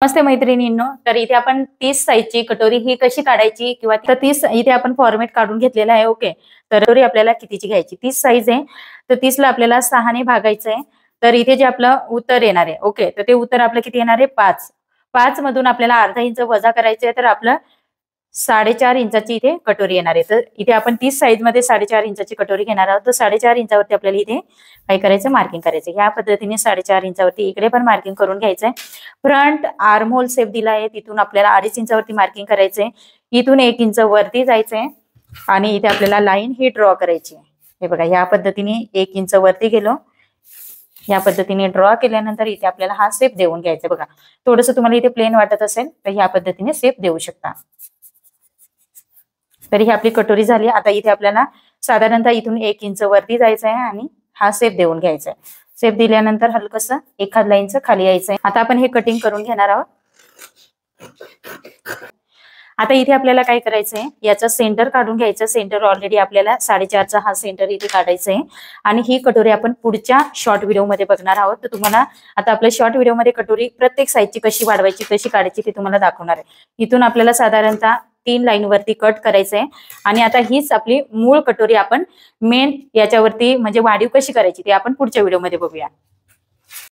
नमस्ते मैत्रिणींनो, तर इथे आपण 30 साईजची कटोरी ही कशी काढायची किंवा 30 इथे आपण फॉर्मेट काढून घेतलेला आहे. ओके, तर कटोरी आपल्याला कितीची घ्यायची? 30 साईज आहे, तर 30 ला आपल्याला 6 ने भागायचं आहे. तर इथे जे आपलं उत्तर येणार आहे, ओके, तर ते उत्तर आपलं किती येणार आहे? 5. 5 मधून आपल्याला अर्धा इंच वजा करायचं आहे, तर आपलं 4.5 इंचाची इथे कटोरी येणार आहे. तर इथे आपण 30 साईज मध्ये 4.5 इंचाची कटोरी घेणार आहोत. तर 4.5 इंचावरती आपल्याला इथे काय करायचं? मार्किंग करायचं. ह्या पद्धतीने 4.5 इंचावरती इकडे पण मार्किंग करून घ्यायचंय. फ्रंट आर्म होल शेप दिला आहे, तिथून आपल्याला 2.5 इंचावरती मार्किंग करायचंय. इथून 1 इंच वरती जायचंय आणि इथे आपल्याला लाईन ही ड्रॉ करायची. हे बघा, ह्या पद्धतीने 1 इंच वरती गेलो. या पद्धतीने ड्रॉ केल्यानंतर इथे आपल्याला हा शेप देऊन घ्यायचा. बघा, थोडंसं तुम्हाला इथे प्लेन वाटत असेल तर ह्या पद्धतीने शेप देऊ शकता. तर ही आपली कटोरी झाली. आता इथे आपल्याला साधारणतः इथून 1 इंच वरती जायचं आहे आणि हा शेप देऊन घ्यायचा आहे. शेप दिल्यानंतर हलकसं एखाद लाईनचं खाली यायचंय. आता आपण हे कटिंग करून घेणार आहोत. आता इथे आपल्याला काय करायचंय? याचा सेंटर काढून घ्यायचं. सेंटर ऑलरेडी आपल्याला 4.5चा हा सेंटर इथे काढायचा आहे आणि ही कटोरी आपण पुढच्या शॉर्ट व्हिडिओ मध्ये बघणार आहोत. तर तुम्हाला आता आपल्या शॉर्ट व्हिडिओ मध्ये कटोरी प्रत्येक साईजची कशी वाढवायची, कशी काढायची ते तुम्हाला दाखवणार आहे. इथून आपल्याला साधारणतः 3 लाईन वरती कट करायचंय आणि आता हीच आपली मूळ कटोरी आपण मेन याच्यावरती म्हणजे वाढीव कशी करायची ते आपण पुढच्या व्हिडिओ मध्ये बघूया.